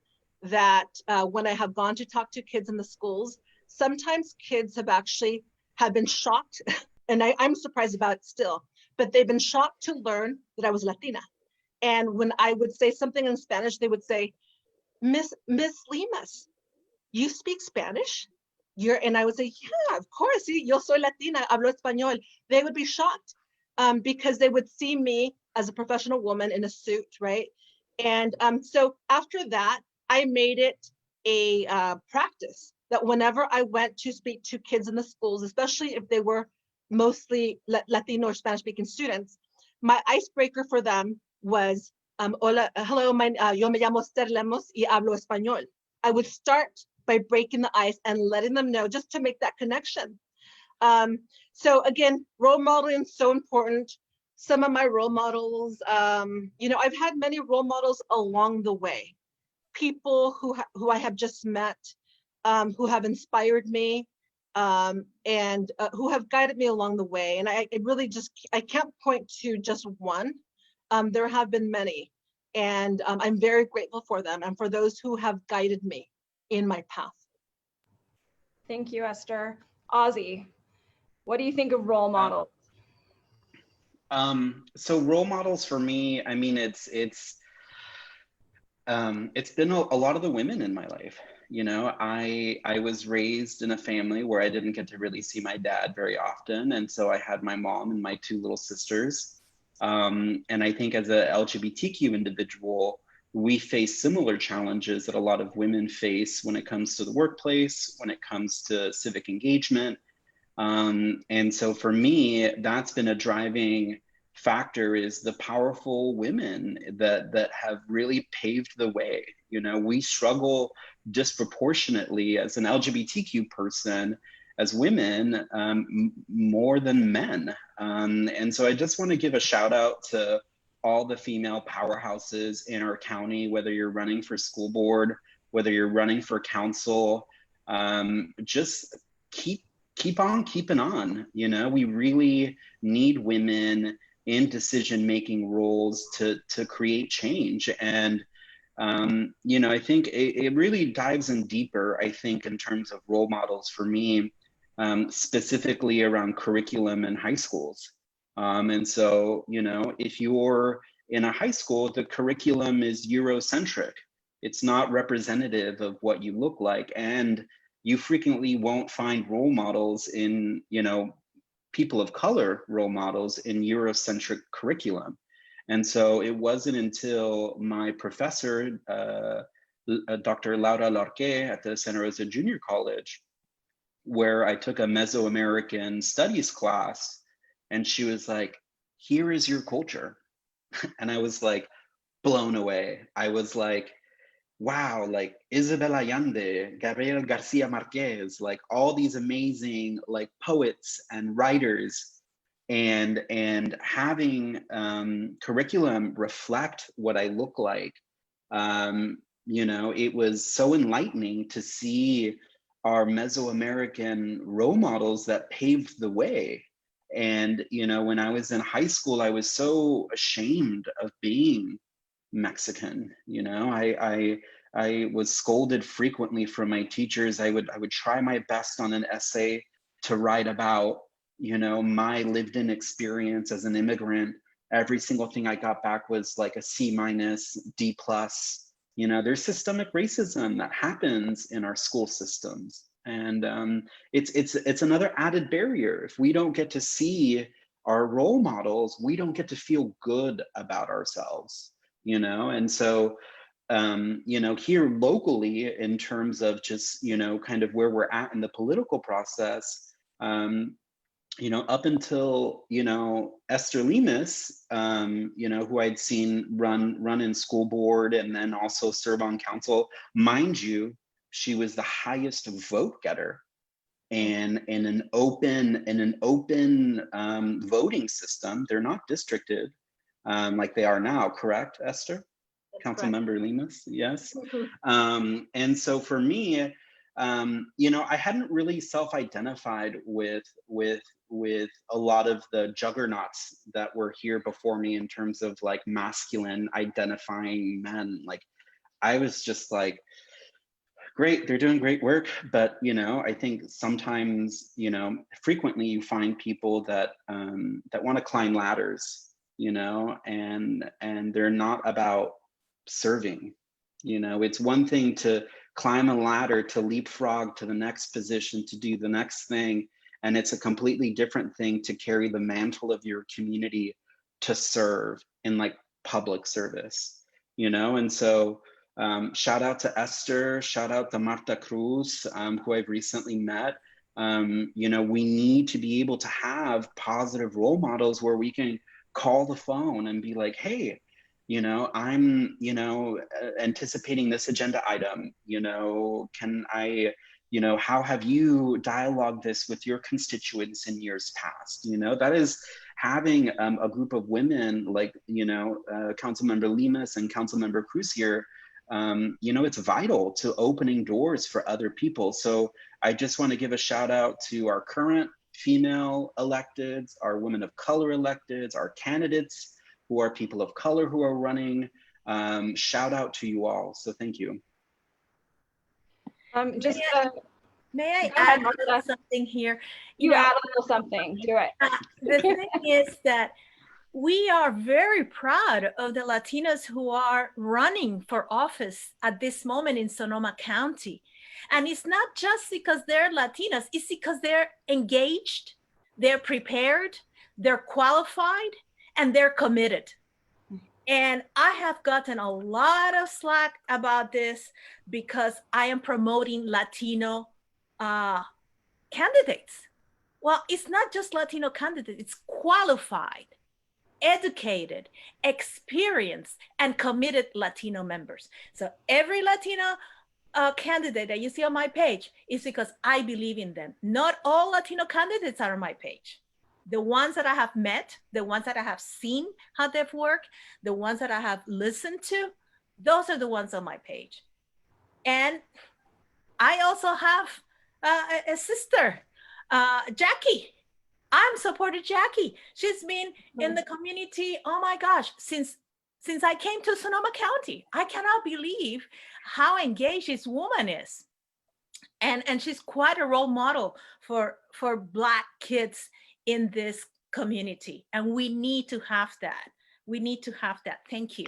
that when I have gone to talk to kids in the schools, sometimes kids have been shocked, and I'm surprised about it still, but they've been shocked to learn that I was Latina. And when I would say something in Spanish, they would say, Miss Lemus, you speak Spanish? And I would say, yeah, of course, yo soy Latina, hablo español. They would be shocked because they would see me as a professional woman in a suit, right? And so after that, I made it a practice that whenever I went to speak to kids in the schools, especially if they were mostly Latino or Spanish-speaking students, my icebreaker for them was, hola, hello, yo me llamo Esther Lemus y hablo español. I would start by breaking the ice and letting them know, just to make that connection. So again, role modeling is so important. Some of my role models, I've had many role models along the way. People who I have just met, who have inspired me, and who have guided me along the way. And I really I can't point to just one. There have been many, and I'm very grateful for them and for those who have guided me in my path. Thank you, Esther. Ozzy, what do you think of role models? So role models for me, I mean, it's been a lot of the women in my life. I was raised in a family where I didn't get to really see my dad very often. And so I had my mom and my two little sisters. And I think as a LGBTQ individual, we face similar challenges that a lot of women face when it comes to the workplace, when it comes to civic engagement. And so for me, that's been a driving factor, is the powerful women that have really paved the way. We struggle disproportionately as an LGBTQ person, as women, more than men. And so I just want to give a shout out to all the female powerhouses in our county, whether you're running for school board, whether you're running for council, just keep on keeping on. You know, we really need women in decision-making roles to create change. And you know, I think it really dives in deeper, I think, in terms of role models for me, specifically around curriculum in high schools. And so, you know, if you're in a high school, the curriculum is Eurocentric. It's not representative of what you look like. And you frequently won't find role models in, you know, people of color role models in Eurocentric curriculum. And so it wasn't until my professor, Dr. Laura Lorque at the Santa Rosa Junior College, where I took a Mesoamerican studies class, and she was like, here is your culture. And I was like blown away. I was like, wow, like Isabel Allende, Gabriel Garcia Marquez, like all these amazing like poets and writers, and having curriculum reflect what I look like. You know, it was so enlightening to see our Mesoamerican role models that paved the way. And, you know, when I was in high school, I was so ashamed of being Mexican. You know, I was scolded frequently from my teachers. I would try my best on an essay to write about, you know, my lived-in experience as an immigrant. Every single thing I got back was like a C-, D+. You know, there's systemic racism that happens in our school systems, and it's another added barrier. If we don't get to see our role models, we don't get to feel good about ourselves. You know, and so you know, here locally, in terms of just, you know, kind of where we're at in the political process, you know, up until, you know, Esther Lemus, you know, who I'd seen run in school board and then also serve on council, mind you, she was the highest vote getter, and in an open voting system. They're not districted like they are now, correct, Esther? Councilmember Lemus, yes. And so for me, you know, I hadn't really self-identified with a lot of the juggernauts that were here before me in terms of like masculine identifying men. Like, I was just like, great, they're doing great work, but, you know, I think sometimes, you know, frequently you find people that that want to climb ladders, you know, and they're not about serving. You know, it's one thing to climb a ladder, to leapfrog to the next position, to do the next thing, and it's a completely different thing to carry the mantle of your community, to serve in like public service, you know. And so shout out to Esther, shout out to Marta Cruz, who I've recently met. You know, we need to be able to have positive role models where we can call the phone and be like, hey, you know, I'm, you know, anticipating this agenda item, you know, can I, you know, how have you dialogued this with your constituents in years past? You know, that is having a group of women like, you know, Councilmember Lemus and Councilmember Cruz here, you know, it's vital to opening doors for other people. So I just want to give a shout out to our current female electeds, our women of color electeds, our candidates who are people of color who are running. Shout out to you all. So thank you. Just may I go ahead, add Marta. something here? You add a little something. Do it. The thing is that we are very proud of the Latinas who are running for office at this moment in Sonoma County. And it's not just because they're Latinas, it's because they're engaged, they're prepared, they're qualified, and they're committed. And I have gotten a lot of slack about this because I am promoting Latino candidates. Well, it's not just Latino candidates, it's qualified, educated, experienced, and committed Latino members. So every Latino candidate that you see on my page is because I believe in them. Not all Latino candidates are on my page, The ones that I have met, the ones that I have seen how they've worked, the ones that I have listened to, those are the ones on my page. And I also have a sister, Jackie. I'm supported Jackie. She's been in the community, oh my gosh, since I came to Sonoma County. I cannot believe how engaged this woman is. And she's quite a role model for Black kids in this community. And we need to have that. We need to have that. Thank you.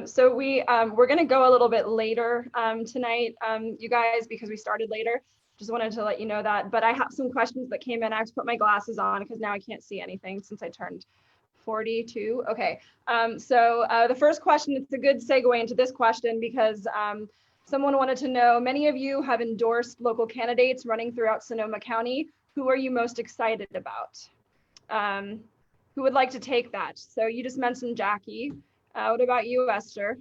So we're going to go a little bit later tonight, you guys, because we started later. Just wanted to let you know that. But I have some questions that came in. I have to put my glasses on because now I can't see anything since I turned 42. Okay. So the first question, it's a good segue into this question because someone wanted to know, many of you have endorsed local candidates running throughout Sonoma County. Who are you most excited about? Who would like to take that? So you just mentioned Jackie. What about you, Esther?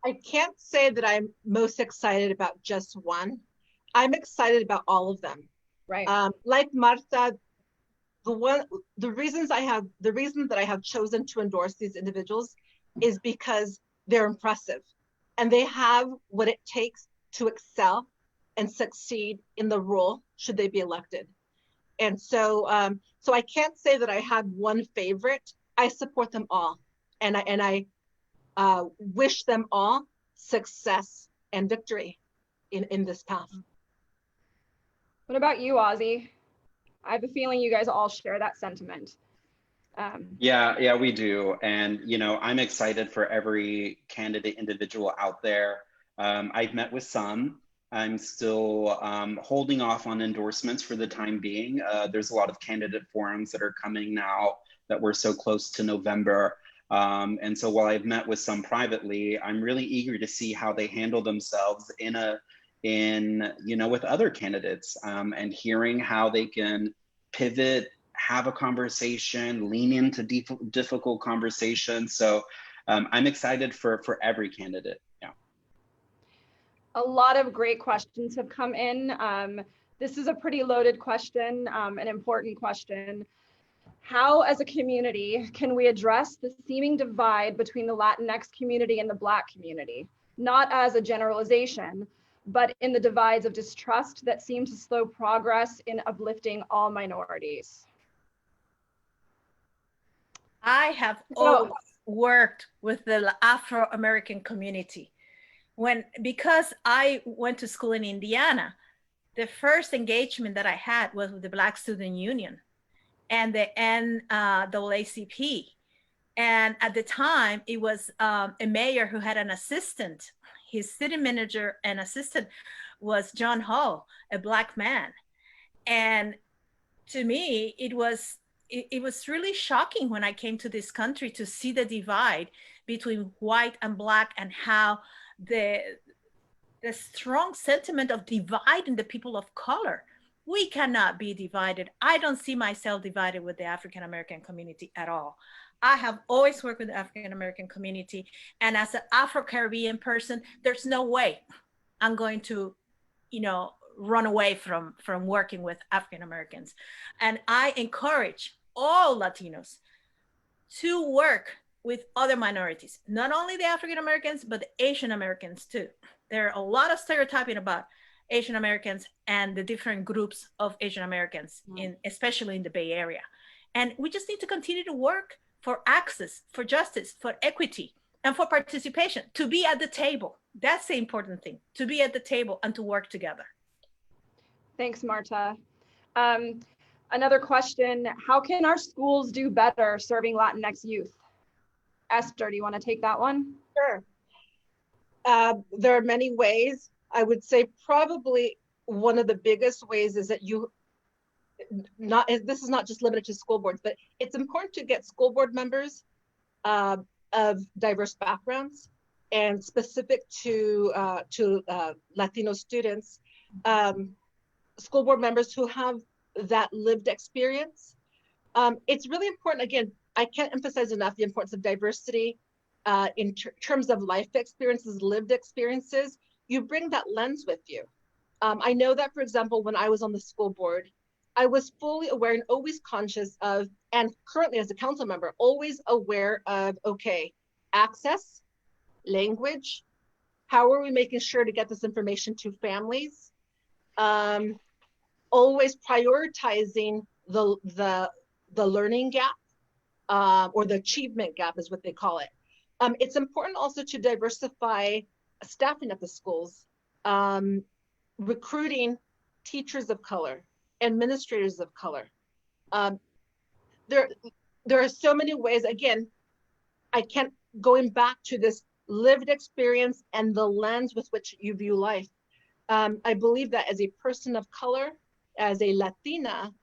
I can't say that I'm most excited about just one. I'm excited about all of them. Right. Like Marta, the reason that I have chosen to endorse these individuals is because they're impressive and they have what it takes to excel and succeed in the role should they be elected. And so I can't say that I had one favorite. I support them all, and I wish them all success and victory in this path. What about you, Ozzy? I have a feeling you guys all share that sentiment. Yeah, we do. And, I'm excited for every candidate individual out there. I've met with some. I'm still holding off on endorsements for the time being. There's a lot of candidate forums that are coming now that we're so close to November. And so while I've met with some privately, I'm really eager to see how they handle themselves with other candidates, and hearing how they can pivot, have a conversation, lean into difficult conversations. So I'm excited for every candidate. Yeah. A lot of great questions have come in. This is a pretty loaded question, an important question. How, as a community, can we address the seeming divide between the Latinx community and the Black community? Not as a generalization, but in the divides of distrust that seem to slow progress in uplifting all minorities. I have always worked with the Afro-American community. Because I went to school in Indiana, the first engagement that I had was with the Black Student Union and the NAACP. And at the time, it was a mayor who had an assistant. His city manager and assistant was John Hall, a Black man. And to me, it was really shocking when I came to this country to see the divide between white and Black, and how the strong sentiment of dividing the people of color. We cannot be divided. I don't see myself divided with the African American community at all. I have always worked with the African American community, and as an Afro-Caribbean person, there's no way I'm going to, run away from working with African Americans. And I encourage all Latinos to work with other minorities, not only the African Americans, but the Asian Americans too. There are a lot of stereotyping about Asian Americans and the different groups of Asian Americans, especially in the Bay Area. And we just need to continue to work for access, for justice, for equity, and for participation, to be at the table. That's the important thing, to be at the table and to work together. Thanks, Marta. Another question, how can our schools do better serving Latinx youth? Esther, do you want to take that one? Sure. There are many ways. I would say probably one of the biggest ways is that this is not just limited to school boards, but it's important to get school board members of diverse backgrounds, and specific to Latino students, school board members who have that lived experience. It's really important. Again, I can't emphasize enough the importance of diversity in terms of life experiences, lived experiences. You bring that lens with you. I know that, for example, when I was on the school board, I was fully aware and always conscious of, and currently as a council member, always aware of, okay, access, language, how are we making sure to get this information to families? Always prioritizing the learning gap, or the achievement gap is what they call it. It's important also to diversify staffing at the schools, recruiting teachers of color, administrators of color. There are so many ways. Again, I can't, going back to this lived experience and the lens with which you view life. I believe that as a person of color, as a Latina,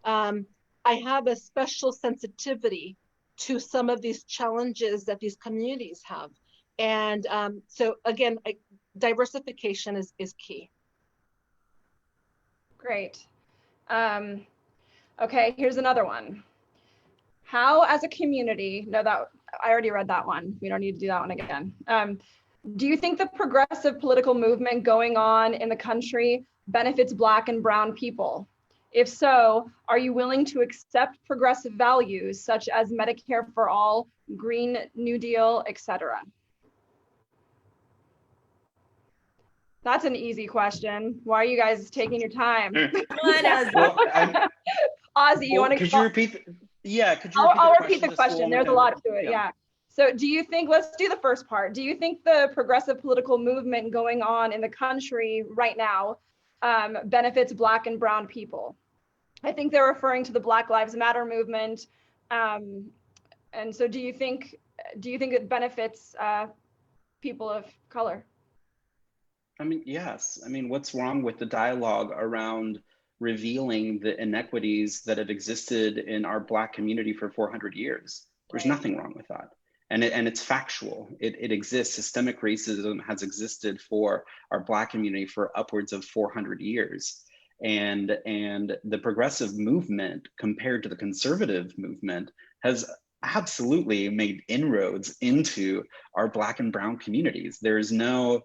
I have a special sensitivity to some of these challenges that these communities have. And so again, diversification is key. Great. Okay, here's another one. How, as a community, no, that I already read that one. We don't need to do that one again. Do you think the progressive political movement going on in the country benefits Black and Brown people? If so, are you willing to accept progressive values such as Medicare for all, Green New Deal, etc.? That's an easy question. Why are you guys taking your time? Well, Ozzy, you want to? Could you repeat? Yeah, could you? I'll repeat the question. There's a lot to it. Yeah. So do you think, let's do the first part. Do you think the progressive political movement going on in the country right now benefits Black and Brown people? I think they're referring to the Black Lives Matter movement. And so do you think it benefits people of color? I mean, yes. I mean, what's wrong with the dialogue around revealing the inequities that have existed in our Black community for 400 years? There's nothing wrong with that. And it's factual. It exists. Systemic racism has existed for our Black community for upwards of 400 years. And the progressive movement compared to the conservative movement has absolutely made inroads into our Black and Brown communities. There's no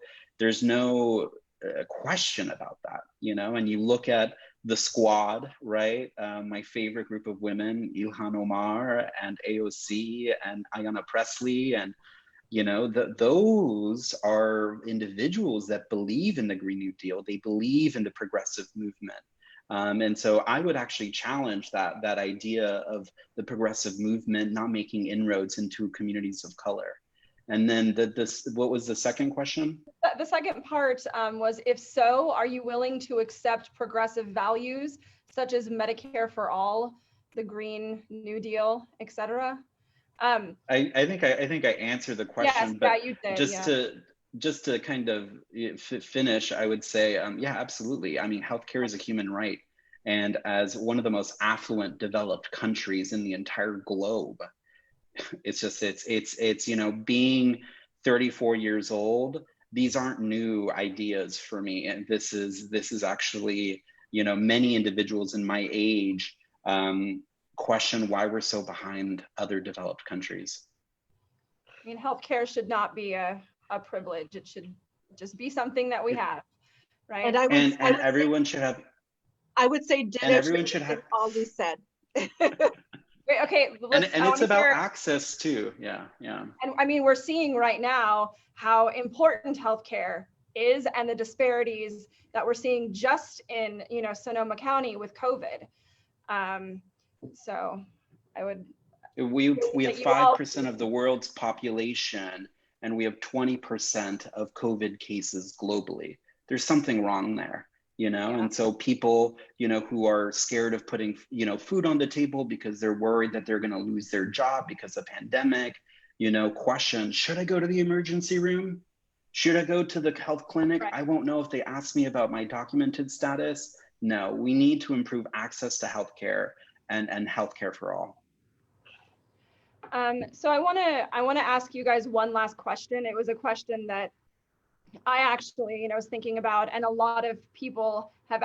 question about that, you know. And you look at the squad, right? My favorite group of women, Ilhan Omar and AOC and Ayanna Pressley, and you know, those are individuals that believe in the Green New Deal. They believe in the progressive movement. And so I would actually challenge that idea of the progressive movement not making inroads into communities of color. And then what was the second question? The second part was, if so, are you willing to accept progressive values such as Medicare for all, the Green New Deal, etc.? I think I answered the question, yes, but you did, just to kind of finish, I would say, yeah, absolutely. I mean, healthcare is a human right. And as one of the most affluent developed countries in the entire globe, it's you know, being 34 years old, these aren't new ideas for me. And this is actually, you know, many individuals in my age question why we're so behind other developed countries. I mean, healthcare should not be a privilege. It should just be something that we have, right? And everyone should have. I would say, and everyone should have. Ozzy said. Wait, okay. And it's about access too. Yeah. And I mean, we're seeing right now how important healthcare is, and the disparities that we're seeing just in, you know, Sonoma County with COVID. So I would. We have 5% of the world's population, and we have 20% of COVID cases globally. There's something wrong there, you know? Yeah. And so people, you know, who are scared of putting, you know, food on the table because they're worried that they're going to lose their job because of pandemic, you know, question, should I go to the emergency room? Should I go to the health clinic? Right. I won't know if they ask me about my documented status. No, we need to improve access to healthcare and healthcare for all. So I want to ask you guys one last question. It was a question that I actually, you know, was thinking about, and a lot of people have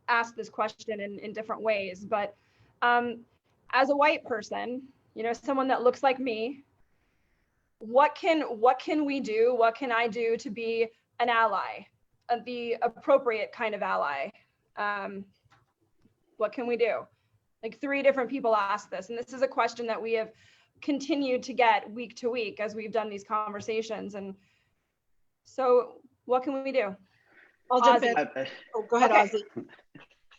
asked this question in different ways. But as a white person, you know, someone that looks like me, what can we do? What can I do to be an ally, the appropriate kind of ally? What can we do? Like 3 different people asked this. And this is a question that we have continued to get week to week as we've done these conversations. And so what can we do? I'll jump Ozzy. in. Oh, go ahead, Okay. Ozzy.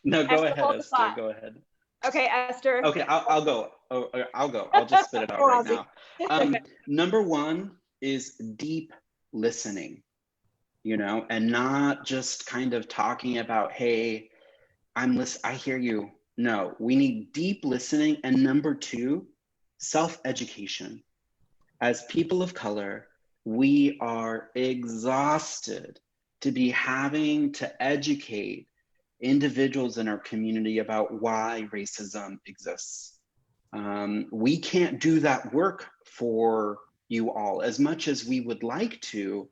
No, go Esther, ahead, hold the Esther. thought. Go ahead. Okay, Esther. Okay, I'll go. Oh, I'll go. I'll just spit it out Go, right Ozzy. now. Number one is deep listening, you know, and not just kind of talking about, hey, I hear you. No, we need deep listening. And number two, self-education. As people of color, we are exhausted to be having to educate individuals in our community about why racism exists. We can't do that work for you all as much as we would like to,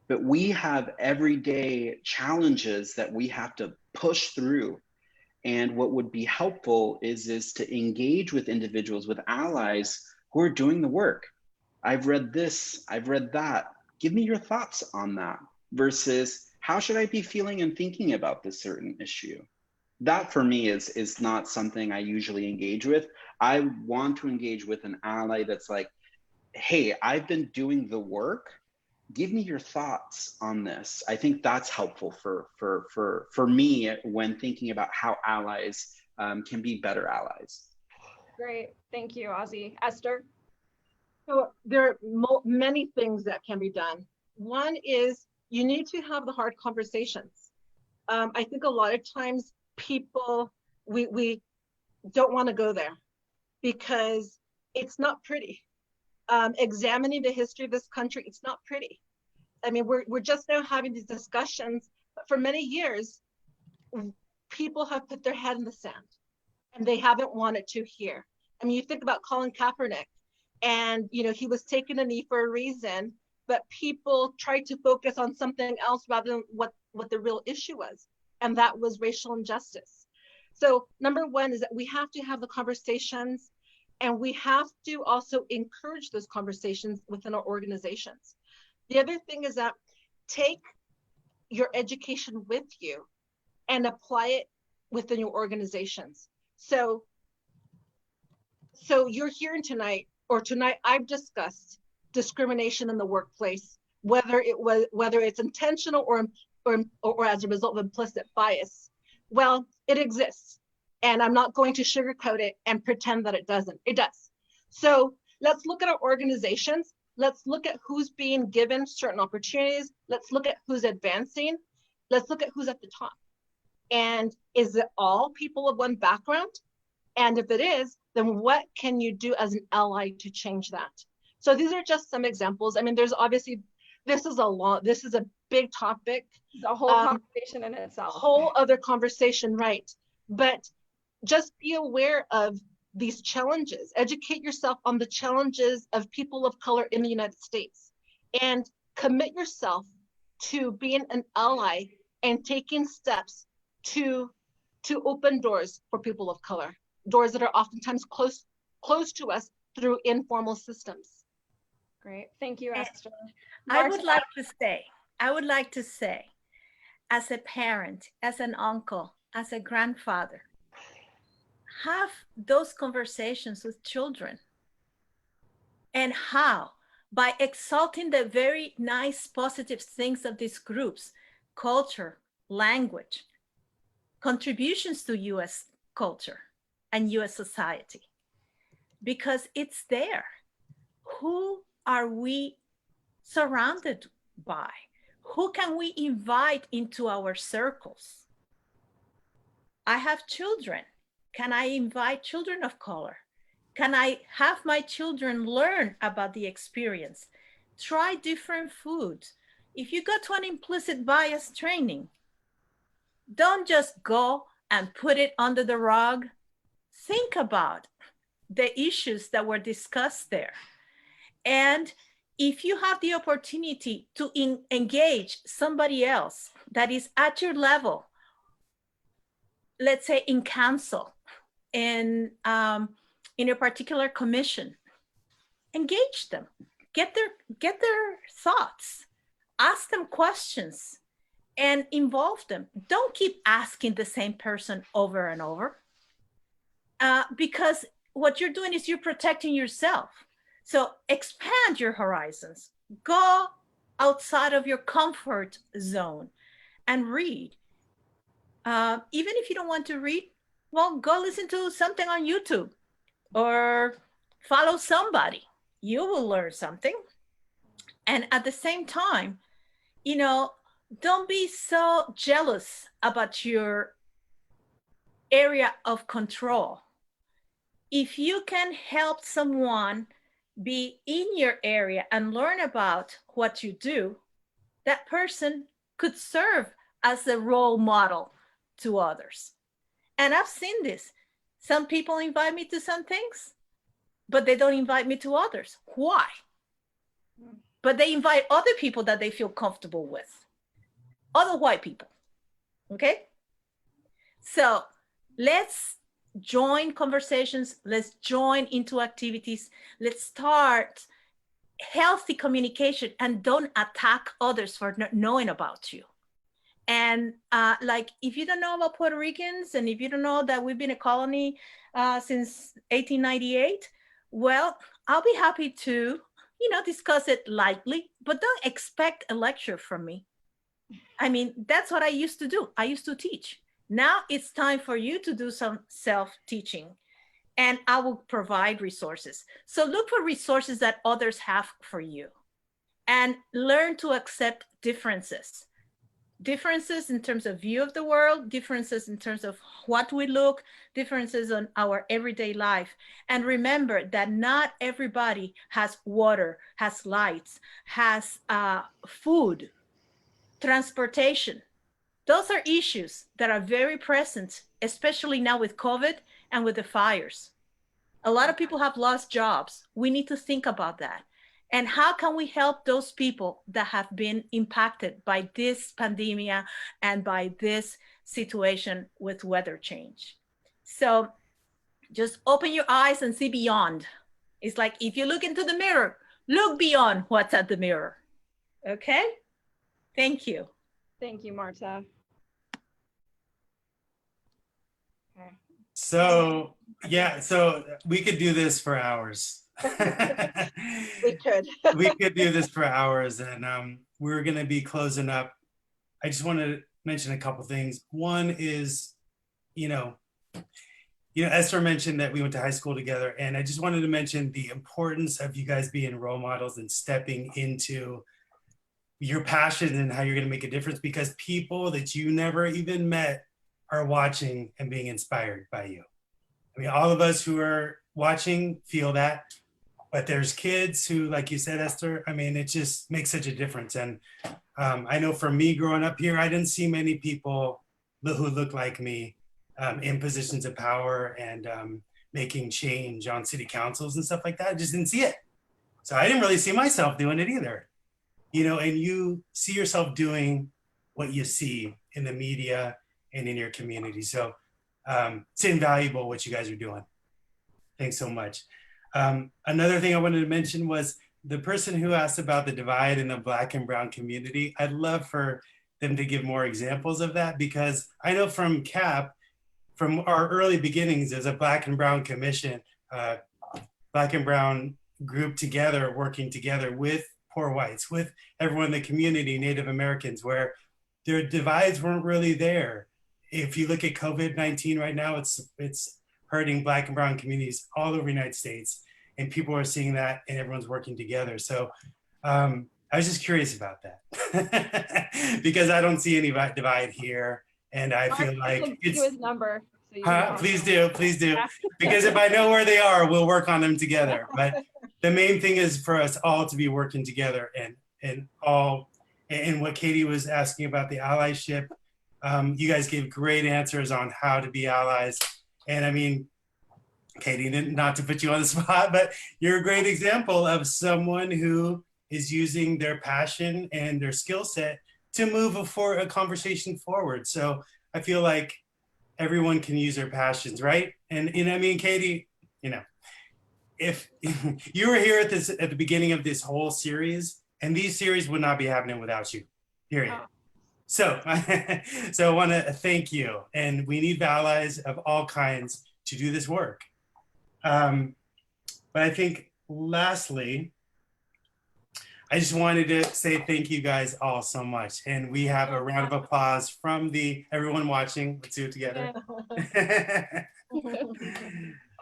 but we have everyday challenges that we have to push through. And what would be helpful is to engage with individuals, with allies who are doing the work. I've read this, I've read that. Give me your thoughts on that versus how should I be feeling and thinking about this certain issue? That for me is not something I usually engage with. I want to engage with an ally that's like, hey, I've been doing the work. Give me your thoughts on this. I think that's helpful for me when thinking about how allies can be better allies. Great. Thank you, Ozzy. Esther? So there are many things that can be done. One is you need to have the hard conversations. I think a lot of times people, we don't want to go there because it's not pretty. Examining the history of this country, it's not pretty. I mean, we're just now having these discussions, but for many years, people have put their head in the sand and they haven't wanted to hear. I mean, you think about Colin Kaepernick, and you know, he was taking a knee for a reason, but people tried to focus on something else rather than what the real issue was, and that was racial injustice. So number one is that we have to have the conversations, and we have to also encourage those conversations within our organizations. The other thing is that take your education with you and apply it within your organizations. So you're hearing tonight, or tonight I've discussed discrimination in the workplace, whether it's intentional or as a result of implicit bias. Well, it exists, and I'm not going to sugarcoat it and pretend that it doesn't. It does. So let's look at our organizations. Let's look at who's being given certain opportunities. Let's look at who's advancing. Let's look at who's at the top. And is it all people of one background? And if it is, then what can you do as an ally to change that? So these are just some examples. I mean, there's obviously, this is a big topic. The whole conversation in itself. Whole other conversation, right? But just be aware of these challenges. Educate yourself on the challenges of people of color in the United States, and commit yourself to being an ally and taking steps to open doors for people of color, doors that are oftentimes close to us through informal systems. Great. Thank you, Esther. I would like to say, as a parent, as an uncle, as a grandfather, have those conversations with children. And how? By exalting the very nice, positive things of these groups: culture, language, contributions to US culture and US society, because it's there. Who are we surrounded by? Who can we invite into our circles? I have children. Can I invite children of color? Can I have my children learn about the experience? Try different foods. If you go to an implicit bias training, don't just go and put it under the rug. Think about the issues that were discussed there. And if you have the opportunity to engage somebody else that is at your level, let's say in council, in a particular commission, engage them, get their thoughts, ask them questions, and involve them. Don't keep asking the same person over and over. because what you're doing is you're protecting yourself. So expand your horizons. Go outside of your comfort zone and read. Even if you don't want to read, well, go listen to something on YouTube or follow somebody. You will learn something. And at the same time, you know, don't be so jealous about your area of control. If you can help someone be in your area and learn about what you do, that person could serve as a role model to others. And I've seen this. Some people invite me to some things, but they don't invite me to others. Why? But they invite other people that they feel comfortable with, other white people. Okay? So let's join conversations. Let's join into activities. Let's start healthy communication and don't attack others for not knowing about you. And like, if you don't know about Puerto Ricans, and if you don't know that we've been a colony since 1898, well, I'll be happy to, you know, discuss it lightly, but don't expect a lecture from me. I mean, that's what I used to do. I used to teach. Now it's time for you to do some self-teaching, and I will provide resources. So look for resources that others have for you, and learn to accept differences. Differences in terms of view of the world, differences in terms of what we look, differences on our everyday life. And remember that not everybody has water, has lights, has food, transportation. Those are issues that are very present, especially now with COVID and with the fires. A lot of people have lost jobs. We need to think about that. And how can we help those people that have been impacted by this pandemic and by this situation with weather change? So just open your eyes and see beyond. It's like, if you look into the mirror, look beyond what's at the mirror. Okay? Thank you. Thank you, Marta. Okay. So, yeah, so we could do this for hours. We could. We could do this for hours, and we're going to be closing up. I just want to mention a couple things. One is, you know, Esther mentioned that we went to high school together, and I just wanted to mention the importance of you guys being role models and stepping into your passion and how you're going to make a difference, because people that you never even met are watching and being inspired by you. I mean, all of us who are watching feel that, but there's kids who, like you said, Esther, I mean, it just makes such a difference. And I know for me growing up here, I didn't see many people who look like me in positions of power and making change on city councils and stuff like that. I just didn't see it. So I didn't really see myself doing it either. You know, and you see yourself doing what you see in the media and in your community. So it's invaluable what you guys are doing. Thanks so much. Another thing I wanted to mention was the person who asked about the divide in the Black and Brown community. I'd love for them to give more examples of that, because I know from CAP, from our early beginnings as a Black and Brown commission, Black and Brown group together, working together with poor whites, with everyone in the community, Native Americans, where their divides weren't really there. If you look at COVID-19 right now, it's hurting Black and Brown communities all over the United States, and people are seeing that, and everyone's working together. So I was just curious about that because I don't see any divide here, and I feel like it's his number. Please do, because if I know where they are, we'll work on them together. But the main thing is for us all to be working together, and what Katie was asking about the allyship. You guys gave great answers on how to be allies. And I mean, Katie, not to put you on the spot, but you're a great example of someone who is using their passion and their skill set to move a conversation forward. So I feel like everyone can use their passions, right? And I mean, Katie, if you were here at the beginning of this whole series, and these series would not be happening without you, period. Oh. So I want to thank you. And we need allies of all kinds to do this work. But I think lastly, I just wanted to say thank you guys all so much. And we have a round of applause from everyone watching. Let's do it together.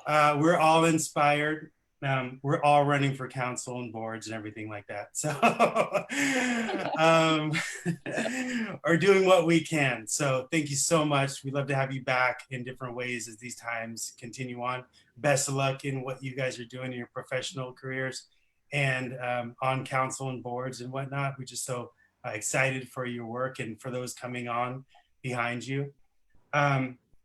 We're all inspired. We're all running for council and boards and everything like that. So, or doing what we can. So thank you so much. We'd love to have you back in different ways as these times continue on. Best of luck in what you guys are doing in your professional careers and on council and boards and whatnot. We're just so excited for your work and for those coming on behind you.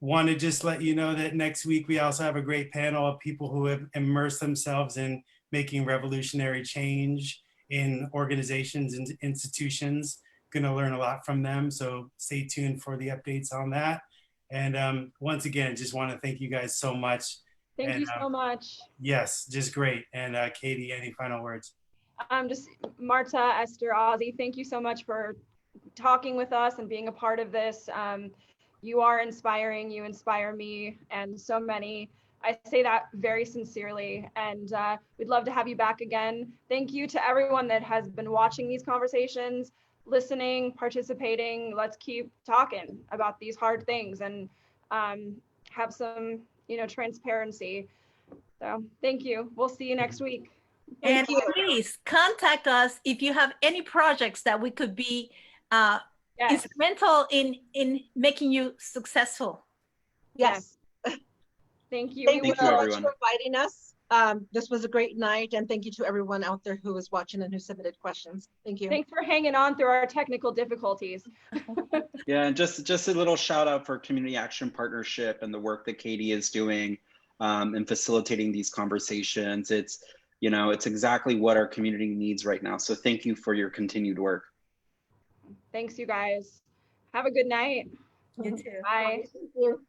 Want to just let you know that next week we also have a great panel of people who have immersed themselves in making revolutionary change in organizations and institutions. Going to learn a lot from them, so stay tuned for the updates on that. And once again, just want to thank you guys so much. Thank you so much. Yes, just great. And Katie, any final words? Just Marta, Esther, Ozzy, thank you so much for talking with us and being a part of this. You are inspiring, you inspire me and so many. I say that very sincerely, and we'd love to have you back again. Thank you to everyone that has been watching these conversations, listening, participating. Let's keep talking about these hard things and have some, transparency. So thank you. We'll see you next week. And please contact us if you have any projects that we could be instrumental in making you successful. Yes. Thank you. Thank you so much everyone for inviting us. This was a great night, and thank you to everyone out there who was watching and who submitted questions. Thank you. Thanks for hanging on through our technical difficulties. Yeah, and just a little shout out for Community Action Partnership and the work that Katie is doing in facilitating these conversations. It's exactly what our community needs right now. So thank you for your continued work. Thanks, you guys. Have a good night. You too. Bye. Thank you.